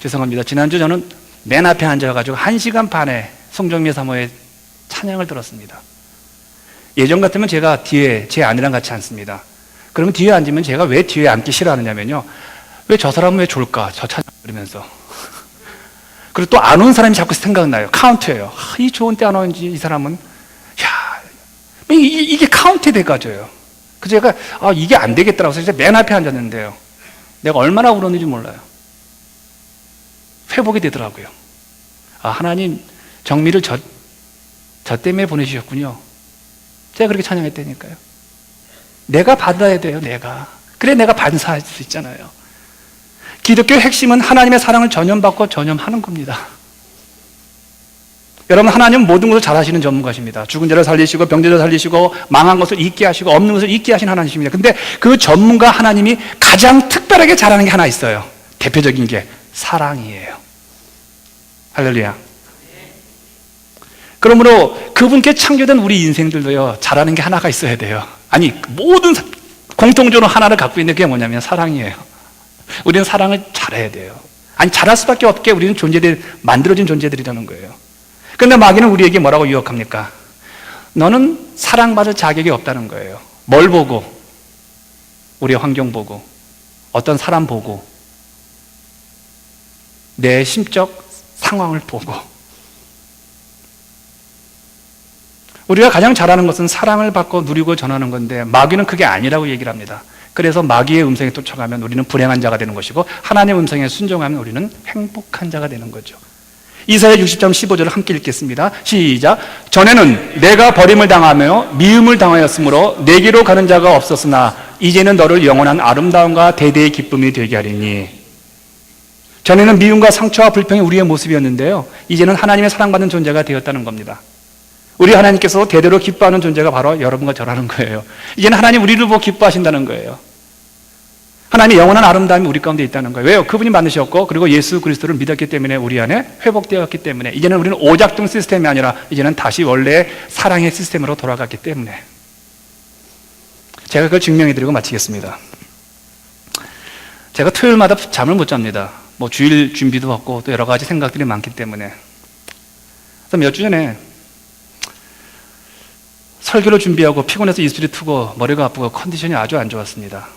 죄송합니다. 지난주 저는 맨 앞에 앉아가지고 1시간 반에 송정미 사모의 찬양을 들었습니다. 예전 같으면 제가 뒤에 제 아내랑 같이 앉습니다. 그러면 뒤에 앉으면 제가 왜 뒤에 앉기 싫어하느냐면요, 왜 저 사람은 왜 졸까? 저 찬양 들으면서. 그리고 또 안 온 사람이 자꾸 생각나요. 카운트예요. 이 좋은 때 안 오는지 이 사람은. 야, 이게 카운트에 돼가져요. 그래서 제가 이게 안 되겠더라고요. 그래서 맨 앞에 앉았는데요, 내가 얼마나 울었는지 몰라요. 회복이 되더라고요. 하나님 정미를 저 때문에 보내주셨군요. 제가 그렇게 찬양했다니까요. 내가 받아야 돼요. 그래 내가 반사할 수 있잖아요. 기독교의 핵심은 하나님의 사랑을 전염받고 전염하는 겁니다. 여러분, 하나님은 모든 것을 잘 하시는 전문가십니다. 죽은 자를 살리시고 병자를 살리시고 망한 것을 잊게 하시고 없는 것을 잊게 하신 하나님이십니다. 근데 그 전문가 하나님이 가장 특별하게 잘하는 게 하나 있어요. 대표적인 게 사랑이에요. 할렐루야. 그러므로 그분께 창조된 우리 인생들도요, 잘하는 게 하나가 있어야 돼요. 아니, 모든 공통적으로 하나를 갖고 있는 게 뭐냐면 사랑이에요. 우리는 사랑을 잘해야 돼요. 아니, 잘할 수밖에 없게 우리는 만들어진 존재들이라는 거예요. 그런데 마귀는 우리에게 뭐라고 유혹합니까? 너는 사랑받을 자격이 없다는 거예요. 뭘 보고? 우리의 환경 보고, 어떤 사람 보고, 내 심적 상황을 보고. 우리가 가장 잘하는 것은 사랑을 받고 누리고 전하는 건데, 마귀는 그게 아니라고 얘기를 합니다. 그래서 마귀의 음성에 쫓아가면 우리는 불행한 자가 되는 것이고, 하나님의 음성에 순종하면 우리는 행복한 자가 되는 거죠. 이사야 60장 15절을 함께 읽겠습니다. 시작. 전에는 내가 버림을 당하며 미움을 당하였으므로 내게로 가는 자가 없었으나 이제는 너를 영원한 아름다움과 대대의 기쁨이 되게 하리니. 전에는 미움과 상처와 불평이 우리의 모습이었는데요, 이제는 하나님의 사랑받는 존재가 되었다는 겁니다. 우리 하나님께서 대대로 기뻐하는 존재가 바로 여러분과 저라는 거예요. 이제는 하나님 우리를 보고 기뻐하신다는 거예요. 하나님의 영원한 아름다움이 우리 가운데 있다는 거예요. 왜요? 그분이 만드셨고, 그리고 예수 그리스도를 믿었기 때문에 우리 안에 회복되었기 때문에, 이제는 우리는 오작동 시스템이 아니라 이제는 다시 원래의 사랑의 시스템으로 돌아갔기 때문에. 제가 그걸 증명해드리고 마치겠습니다. 제가 토요일마다 잠을 못 잡니다. 주일 준비도 없고 또 여러 가지 생각들이 많기 때문에. 그래서 몇 주 전에 설교를 준비하고 피곤해서 이슬이 트고 머리가 아프고 컨디션이 아주 안 좋았습니다.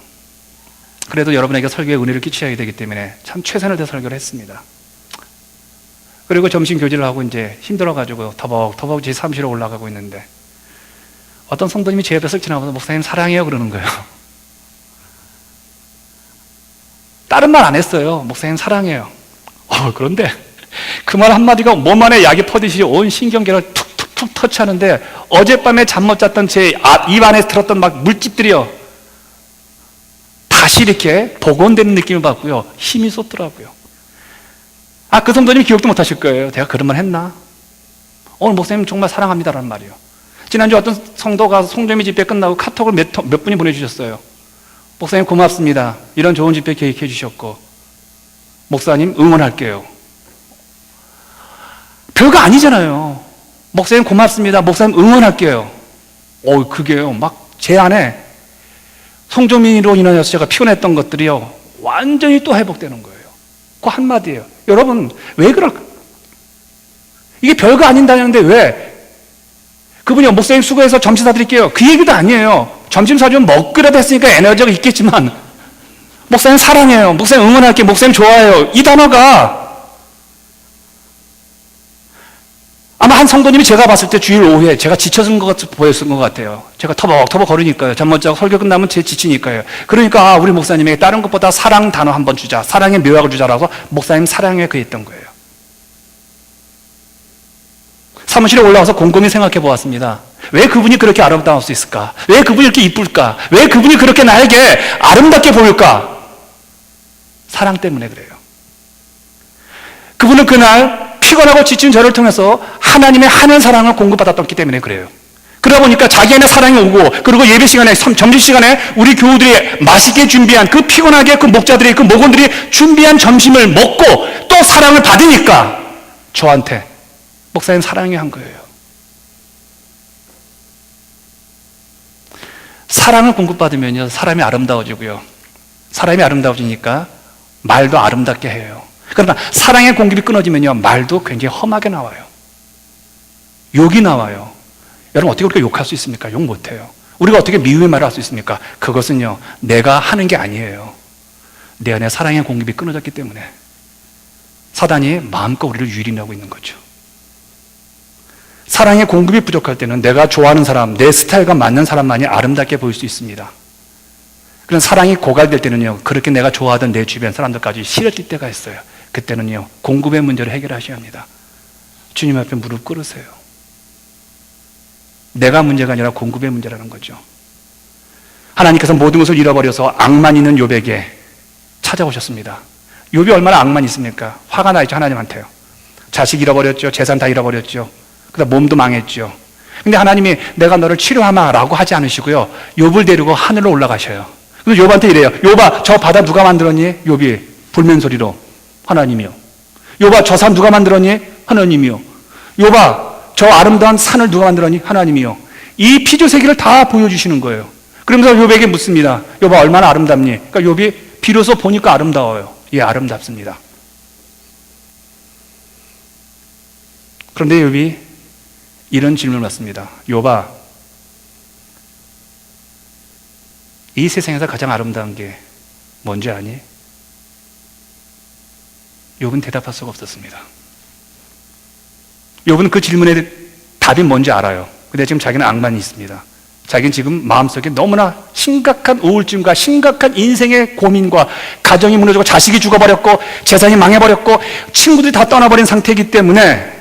그래도 여러분에게 설교의 은혜를 끼쳐야 되기 때문에 참 최선을 다해 설교를 했습니다. 그리고 점심 교제를 하고 이제 힘들어가지고 터벅터벅 제 사무실에 올라가고 있는데, 어떤 성도님이 제 옆에 쓱 지나가면서 목사님 사랑해요 그러는 거예요. 다른 말 안 했어요. 목사님 사랑해요. 그런데 그 말 한마디가 몸 안에 약이 퍼듯이 온 신경계를 툭툭툭 터치하는데, 어젯밤에 잠 못 잤던 제 입 안에 들었던 막 물집들이요, 다시 이렇게 복원되는 느낌을 받고요, 힘이 쏟더라고요. 그 성도님이 기억도 못 하실 거예요. 내가 그런 말 했나? 오늘 목사님 정말 사랑합니다라는 말이요. 지난주 어떤 성도가 송정미 집회 끝나고 카톡을 몇 분이 보내주셨어요. 목사님 고맙습니다. 이런 좋은 집회 계획해 주셨고, 목사님 응원할게요. 별거 아니잖아요. 목사님 고맙습니다. 목사님 응원할게요. 그게요, 막 제 안에 송정민으로 인하여서 제가 피곤했던 것들이요, 완전히 또 회복되는 거예요. 그 한마디예요. 여러분, 왜 그럴까? 이게 별거 아닌다는데 왜? 그분이 목사님 수고해서 점심 사드릴게요. 그 얘기도 아니에요. 점심 사주면 먹기라도 했으니까 에너지가 있겠지만, 목사님 사랑해요. 목사님 응원할게요. 목사님 좋아해요. 이 단어가 아마 한 성도님이 제가 봤을 때 주일 오후에 제가 지쳐진 것 같아 보였던 것 같아요. 제가 터벅터벅 걸으니까요. 잠 못 자고 설교 끝나면 제 지치니까요. 그러니까 우리 목사님에게 다른 것보다 사랑 단어 한번 주자. 사랑의 묘약을 주자라고 목사님 사랑에 그랬던 거예요. 사무실에 올라와서 곰곰이 생각해 보았습니다. 왜 그분이 그렇게 아름다울 수 있을까? 왜 그분이 이렇게 이쁠까? 왜 그분이 그렇게 나에게 아름답게 보일까? 사랑 때문에 그래요. 그분은 그날 피곤하고 지친 저를 통해서 하나님의 하늘 사랑을 공급받았기 때문에 그래요. 그러다 보니까 자기 안에 사랑이 오고, 그리고 예배 시간에, 점심시간에 우리 교우들이 맛있게 준비한, 그 피곤하게 그 목자들이, 그 목원들이 준비한 점심을 먹고 또 사랑을 받으니까 저한테 목사님 사랑이 한 거예요. 사랑을 공급받으면요, 사람이 아름다워지고요. 사람이 아름다워지니까 말도 아름답게 해요. 그러나 사랑의 공급이 끊어지면요, 말도 굉장히 험하게 나와요. 욕이 나와요. 여러분, 어떻게 우리가 욕할 수 있습니까? 욕 못해요. 우리가 어떻게 미움의 말을 할 수 있습니까? 그것은요, 내가 하는 게 아니에요. 내 안에 사랑의 공급이 끊어졌기 때문에 사단이 마음껏 우리를 유린하고 있는 거죠. 사랑의 공급이 부족할 때는 내가 좋아하는 사람, 내 스타일과 맞는 사람만이 아름답게 보일 수 있습니다. 그런 사랑이 고갈될 때는요, 그렇게 내가 좋아하던 내 주변 사람들까지 싫어질 때가 있어요. 그때는요, 공급의 문제를 해결하셔야 합니다. 주님 앞에 무릎 꿇으세요. 내가 문제가 아니라 공급의 문제라는 거죠. 하나님께서 모든 것을 잃어버려서 악만 있는 욥에게 찾아오셨습니다. 욥이 얼마나 악만 있습니까? 화가 나 있죠, 하나님한테요. 자식 잃어버렸죠. 재산 다 잃어버렸죠. 그다음 몸도 망했죠. 근데 하나님이 내가 너를 치료하마라고 하지 않으시고요, 욥을 데리고 하늘로 올라가셔요. 그래서 욥한테 이래요. 욥아, 저 바다 누가 만들었니? 욥이 불면 소리로, 하나님이요. 욥아, 저 산 누가 만들었니? 하나님이요. 욥아, 저 아름다운 산을 누가 만들었니? 하나님이요. 이 피조세계를 다 보여주시는 거예요. 그러면서 욥에게 묻습니다. 욥아, 얼마나 아름답니? 그러니까 욥이 비로소 보니까 아름다워요. 예, 아름답습니다. 그런데 욥이 이런 질문을 받습니다. 욥아, 이 세상에서 가장 아름다운 게 뭔지 아니? 욥은 대답할 수가 없었습니다. 욥은 그 질문에 답이 뭔지 알아요. 근데 지금 자기는 악만이 있습니다. 자기는 지금 마음속에 너무나 심각한 우울증과 심각한 인생의 고민과, 가정이 무너지고 자식이 죽어버렸고 재산이 망해버렸고 친구들이 다 떠나버린 상태이기 때문에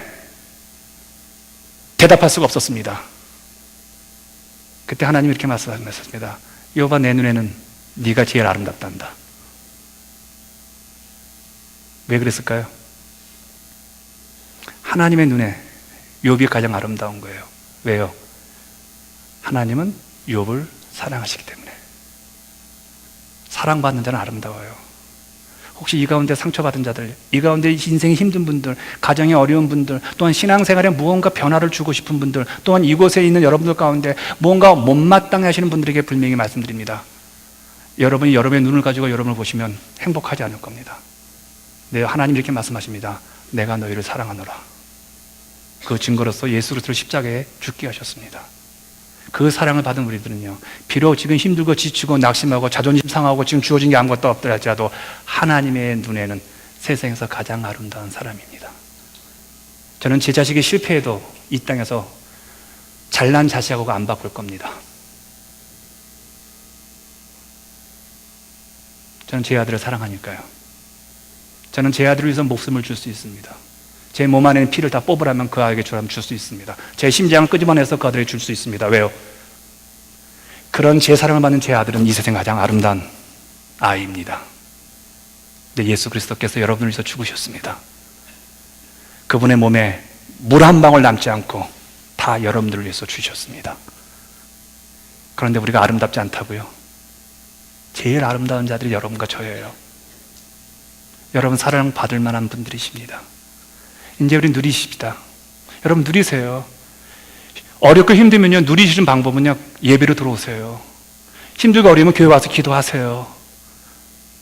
대답할 수가 없었습니다. 그때 하나님이 이렇게 말씀하셨습니다. 욥아, 내 눈에는 네가 제일 아름답단다. 왜 그랬을까요? 하나님의 눈에 욥이 가장 아름다운 거예요. 왜요? 하나님은 욥을 사랑하시기 때문에. 사랑받는 자는 아름다워요. 혹시 이 가운데 상처받은 자들, 이 가운데 인생이 힘든 분들, 가정이 어려운 분들, 또한 신앙생활에 무언가 변화를 주고 싶은 분들, 또한 이곳에 있는 여러분들 가운데 무언가 못마땅해 하시는 분들에게 분명히 말씀드립니다. 여러분이 여러분의 눈을 가지고 여러분을 보시면 행복하지 않을 겁니다. 네, 하나님 이렇게 말씀하십니다. 내가 너희를 사랑하노라. 그 증거로서 예수 그리스도를 십자가에 죽게 하셨습니다. 그 사랑을 받은 우리들은요, 비록 지금 힘들고 지치고 낙심하고 자존심 상하고 지금 주어진 게 아무것도 없더라 할지라도 하나님의 눈에는 세상에서 가장 아름다운 사람입니다. 저는 제 자식이 실패해도 이 땅에서 잘난 자식하고 안 바꿀 겁니다. 저는 제 아들을 사랑하니까요. 저는 제 아들을 위해서 목숨을 줄 수 있습니다. 제 몸 안에 피를 다 뽑으라면 그 아이에게 줄 수 있습니다. 제 심장을 끄집어내서 그 아들에게 줄 수 있습니다. 왜요? 그런 제 사랑을 받는 제 아들은 이 세상 가장 아름다운 아이입니다. 근데 예수 그리스도께서 여러분을 위해서 죽으셨습니다. 그분의 몸에 물 한 방울 남지 않고 다 여러분들을 위해서 주셨습니다. 그런데 우리가 아름답지 않다고요? 제일 아름다운 자들이 여러분과 저예요. 여러분 사랑받을 만한 분들이십니다. 이제 우리 누리십시다. 여러분 누리세요. 어렵고 힘들면요, 누리시는 방법은요, 예배로 들어오세요. 힘들고 어려우면 교회 와서 기도하세요.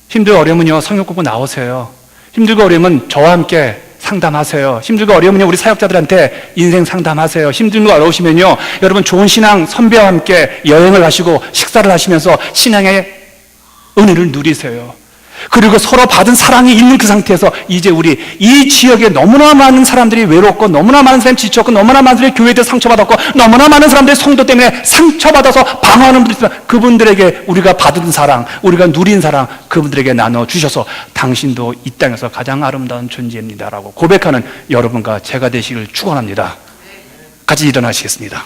힘들고 어려우면요, 성경 공부 나오세요. 힘들고 어려우면 저와 함께 상담하세요. 힘들고 어려우면요, 우리 사역자들한테 인생 상담하세요. 힘들고 어려우시면요, 여러분 좋은 신앙 선배와 함께 여행을 하시고 식사를 하시면서 신앙의 은혜를 누리세요. 그리고 서로 받은 사랑이 있는 그 상태에서 이제 우리 이 지역에 너무나 많은 사람들이 외롭고 너무나 많은 사람이 지쳤고 너무나 많은 사람들이 교회에서 상처받았고 너무나 많은 사람들이 성도 때문에 상처받아서 방황하는 분들 있지만 그분들에게 우리가 받은 사랑, 우리가 누린 사랑 그분들에게 나눠주셔서 당신도 이 땅에서 가장 아름다운 존재입니다라고 고백하는 여러분과 제가 되시길 축원합니다. 같이 일어나시겠습니다.